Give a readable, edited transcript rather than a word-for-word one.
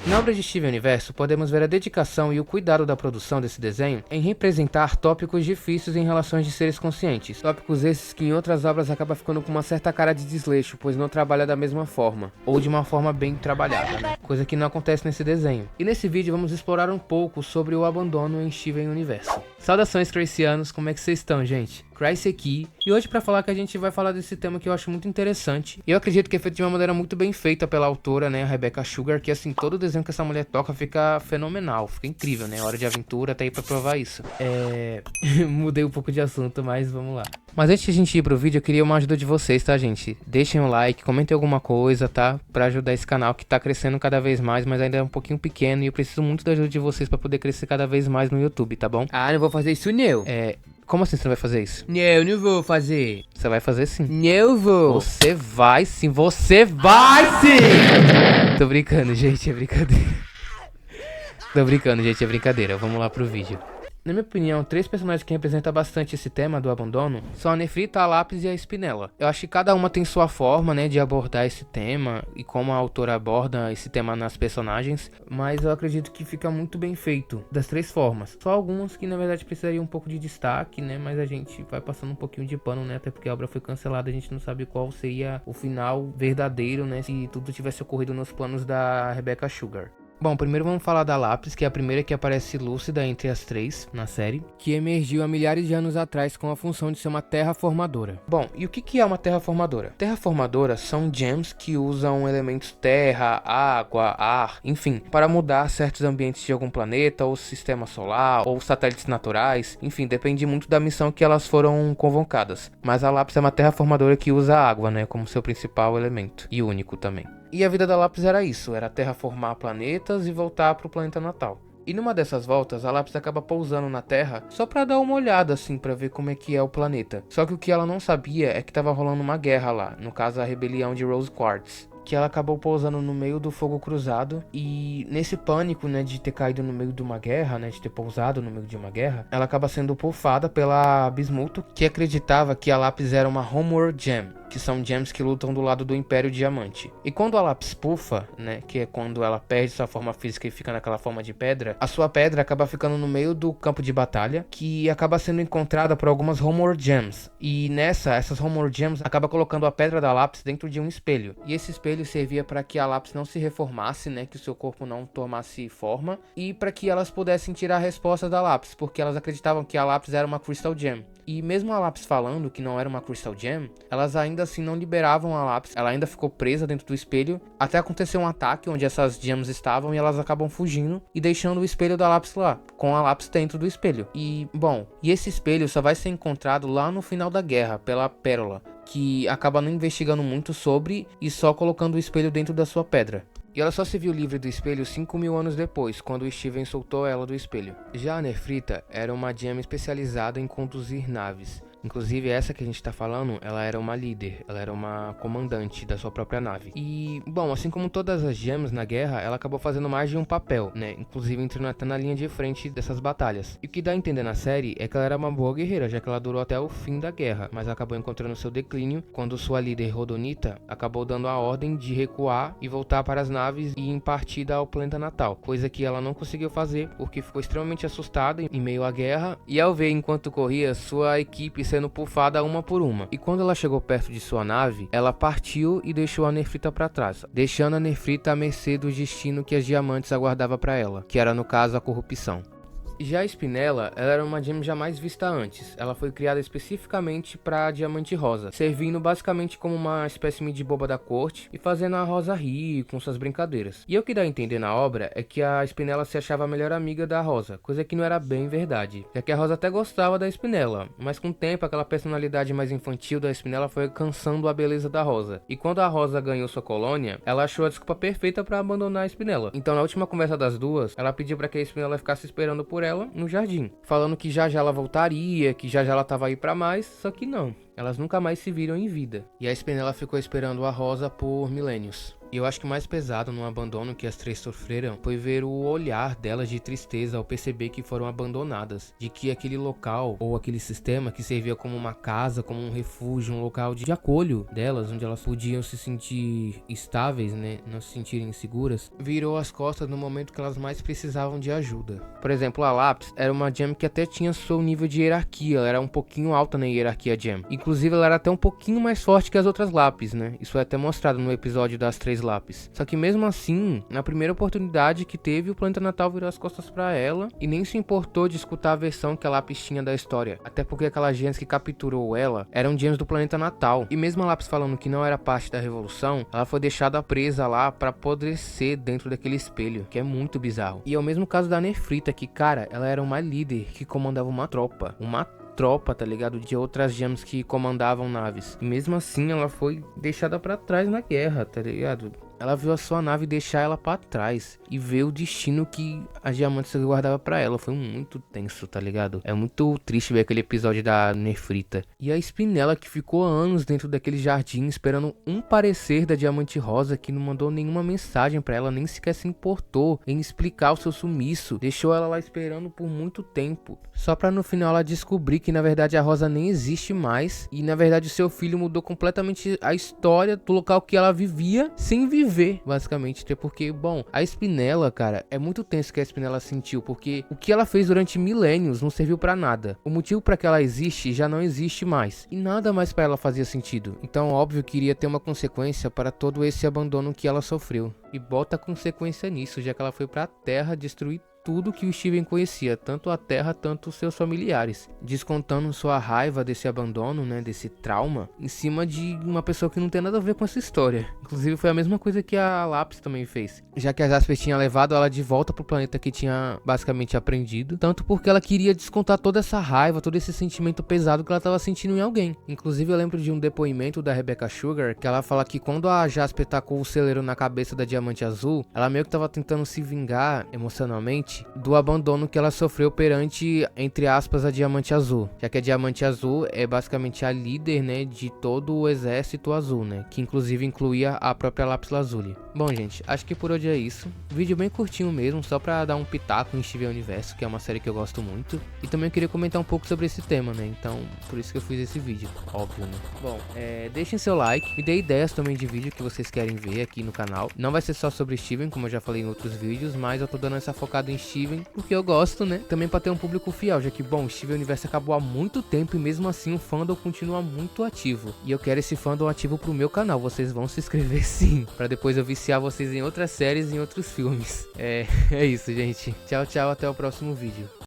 Na obra de Steven Universo, podemos ver a dedicação e o cuidado da produção desse desenho em representar tópicos difíceis em relações de seres conscientes. Tópicos esses que em outras obras acaba ficando com uma certa cara de desleixo, pois não trabalha da mesma forma, ou de uma forma bem trabalhada, né? Coisa que não acontece nesse desenho. E nesse vídeo vamos explorar um pouco sobre o abandono em Steven Universo. Saudações Cracianos, como é que vocês estão, gente? Crace aqui, e hoje pra falar que a gente vai falar desse tema que eu acho muito interessante. E eu acredito que é feito de uma maneira muito bem feita pela autora, né, a Rebecca Sugar, que assim, todo o desenho que essa mulher toca fica fenomenal, fica incrível, né, Hora de Aventura tá aí pra provar isso. Mudei um pouco de assunto, mas vamos lá. Mas antes de a gente ir pro vídeo, eu queria uma ajuda de vocês, tá, gente? Deixem um like, comentem alguma coisa, tá? Pra ajudar esse canal que tá crescendo cada vez mais, mas ainda é um pouquinho pequeno e eu preciso muito da ajuda de vocês pra poder crescer cada vez mais no YouTube, tá bom? Ah, não vou fazer isso não. Como assim você não vai fazer isso? Não vou fazer. Você vai fazer sim. Não vou. Você vai sim, você vai sim! Tô brincando, gente, é brincadeira. Tô brincando, gente, é brincadeira. Vamos lá pro vídeo. Na minha opinião, 3 personagens que representam bastante esse tema do abandono são a Nefrita, a Lápis e a Spinella. Eu acho que cada uma tem sua forma, né, de abordar esse tema e como a autora aborda esse tema nas personagens, mas eu acredito que fica muito bem feito das 3 formas. Só algumas que na verdade precisariam um pouco de destaque, né, mas a gente vai passando um pouquinho de pano, né, até porque a obra foi cancelada, a gente não sabe qual seria o final verdadeiro, né, se tudo tivesse ocorrido nos planos da Rebecca Sugar. Bom, primeiro vamos falar da Lápis, que é a primeira que aparece lúcida entre as 3 na série, que emergiu há milhares de anos atrás com a função de ser uma terraformadora. Bom, e o que é uma terraformadora? Terraformadoras são gems que usam elementos terra, água, ar, enfim, para mudar certos ambientes de algum planeta, ou sistema solar, ou satélites naturais, enfim, depende muito da missão que elas foram convocadas. Mas a Lápis é uma terraformadora que usa água, né, como seu principal elemento, e único também. E a vida da Lápis era isso, era terraformar planetas e voltar para o planeta natal. E numa dessas voltas, a Lápis acaba pousando na Terra só pra dar uma olhada assim, pra ver como é que é o planeta. Só que o que ela não sabia é que tava rolando uma guerra lá, no caso a rebelião de Rose Quartz. Que ela acabou pousando no meio do fogo cruzado e nesse pânico, né, de ter caído no meio de uma guerra, né, de ter pousado no meio de uma guerra, ela acaba sendo pufada pela Bismuto, que acreditava que a Lápis era uma Homeworld Gem, que são gems que lutam do lado do Império Diamante. E quando a Lápis pufa, né, que é quando ela perde sua forma física e fica naquela forma de pedra, a sua pedra acaba ficando no meio do campo de batalha, que acaba sendo encontrada por algumas Homeworld Gems. E essas Homeworld Gems acaba colocando a pedra da Lápis dentro de um espelho. E esse espelho servia para que a Lápis não se reformasse, né, que o seu corpo não tomasse forma, e para que elas pudessem tirar a resposta da Lápis, porque elas acreditavam que a Lápis era uma Crystal Gem. E mesmo a Lápis falando que não era uma Crystal Gem, elas ainda assim não liberavam a Lápis. Ela ainda ficou presa dentro do espelho, até acontecer um ataque onde essas gems estavam e elas acabam fugindo e deixando o espelho da Lápis lá, com a Lápis dentro do espelho. E, bom, esse espelho só vai ser encontrado lá no final da guerra, pela Pérola, que acaba não investigando muito sobre e só colocando o espelho dentro da sua pedra. E ela só se viu livre do espelho 5.000 anos depois, quando o Steven soltou ela do espelho. Já a Nefrita era uma gem especializada em conduzir naves. Inclusive essa que a gente tá falando, ela era uma líder, ela era uma comandante da sua própria nave. E, bom, assim como todas as gems na guerra, ela acabou fazendo mais de um papel, né? Inclusive entrando até na linha de frente dessas batalhas. E o que dá a entender na série é que ela era uma boa guerreira, já que ela durou até o fim da guerra, mas acabou encontrando seu declínio quando sua líder Rodonita acabou dando a ordem de recuar e voltar para as naves e em partida ao planeta natal. Coisa que ela não conseguiu fazer, porque ficou extremamente assustada em meio à guerra, e ao ver enquanto corria sua equipe sendo pufada uma por uma. E quando ela chegou perto de sua nave, ela partiu e deixou a Nefrita para trás, deixando a Nefrita à mercê do destino que as diamantes aguardava para ela, que era no caso a corrupção. Já a Spinella, ela era uma gem jamais vista antes. Ela foi criada especificamente para Diamante Rosa, servindo basicamente como uma espécime de boba da corte e fazendo a Rosa rir com suas brincadeiras. E o que dá a entender na obra é que a Spinella se achava a melhor amiga da Rosa, coisa que não era bem verdade, já que a Rosa até gostava da Spinella, mas com o tempo aquela personalidade mais infantil da Spinella foi cansando a beleza da Rosa. E quando a Rosa ganhou sua colônia, ela achou a desculpa perfeita para abandonar a Spinella. Então na última conversa das duas, ela pediu para que a Spinella ficasse esperando por ela no jardim, falando que já já ela voltaria, que já já ela tava aí pra mais, só que não. Elas nunca mais se viram em vida. E a Spinella ficou esperando a Rosa por milênios. E eu acho que o mais pesado no abandono que as três sofreram foi ver o olhar delas de tristeza ao perceber que foram abandonadas, de que aquele local ou aquele sistema que servia como uma casa, como um refúgio, um local de acolho delas, onde elas podiam se sentir estáveis, né, não se sentirem seguras, virou as costas no momento que elas mais precisavam de ajuda. Por exemplo, a Lápis era uma gem que até tinha seu nível de hierarquia, ela era um pouquinho alta na hierarquia gem. Inclusive ela era até um pouquinho mais forte que as outras Lápis, né, isso é até mostrado no episódio das três Lápis. Só que mesmo assim, na primeira oportunidade que teve, o planeta Natal virou as costas pra ela e nem se importou de escutar a versão que a Lápis tinha da história. Até porque aquelas gems que capturou ela eram gems do planeta Natal. E mesmo a Lápis falando que não era parte da revolução, ela foi deixada presa lá pra apodrecer dentro daquele espelho, que é muito bizarro. E é o mesmo caso da Nefrita, que cara, ela era uma líder que comandava uma tropa, tá ligado? De outras gems que comandavam naves. E mesmo assim ela foi deixada pra trás na guerra, tá ligado? Ela viu a sua nave deixar ela pra trás e ver o destino que a Diamantes guardava pra ela. Foi muito tenso, tá ligado? É muito triste ver aquele episódio da Nefrita. E a Spinella, que ficou anos dentro daquele jardim esperando um parecer da Diamante Rosa, que não mandou nenhuma mensagem pra ela, nem sequer se importou em explicar o seu sumiço. Deixou ela lá esperando por muito tempo, só pra no final ela descobrir que na verdade a Rosa nem existe mais. E na verdade o seu filho mudou completamente a história do local que ela vivia sem viver, basicamente. Até porque, bom, a Spinella, cara, é muito tenso que a Spinella sentiu, porque o que ela fez durante milênios não serviu pra nada. O motivo pra que ela existe já não existe mais, e nada mais pra ela fazia sentido. Então, óbvio que iria ter uma consequência para todo esse abandono que ela sofreu. E bota consequência nisso, já que ela foi pra Terra destruir tudo que o Steven conhecia, tanto a Terra, tanto os seus familiares, descontando sua raiva desse abandono, né, desse trauma, em cima de uma pessoa que não tem nada a ver com essa história. Inclusive foi a mesma coisa que a Lápis também fez, já que a Jasper tinha levado ela de volta pro planeta que tinha basicamente aprendido, tanto porque ela queria descontar toda essa raiva, todo esse sentimento pesado que ela estava sentindo em alguém. Inclusive eu lembro de um depoimento da Rebecca Sugar, que ela fala que quando a Jasper tacou o celeiro na cabeça da Diamante Azul, ela meio que estava tentando se vingar emocionalmente do abandono que ela sofreu perante, entre aspas, a Diamante Azul, já que a Diamante Azul é basicamente a líder, né, de todo o exército azul, né, que inclusive incluía a própria Lápis Lazuli. Bom, gente, acho que por hoje é isso. Vídeo bem curtinho mesmo, só pra dar um pitaco em Steven Universo, que é uma série que eu gosto muito, e também eu queria comentar um pouco sobre esse tema, né, então por isso que eu fiz esse vídeo, óbvio, né. Bom, deixem seu like, me dê ideias também de vídeo que vocês querem ver aqui no canal. Não vai ser só sobre Steven, como eu já falei em outros vídeos, mas eu tô dando essa focada em Steven porque eu gosto, né? Também pra ter um público fiel, já que, bom, Steven Universe acabou há muito tempo e mesmo assim o fandom continua muito ativo. E eu quero esse fandom ativo pro meu canal, vocês vão se inscrever sim, pra depois eu viciar vocês em outras séries e em outros filmes. É isso, gente. Tchau, tchau, até o próximo vídeo.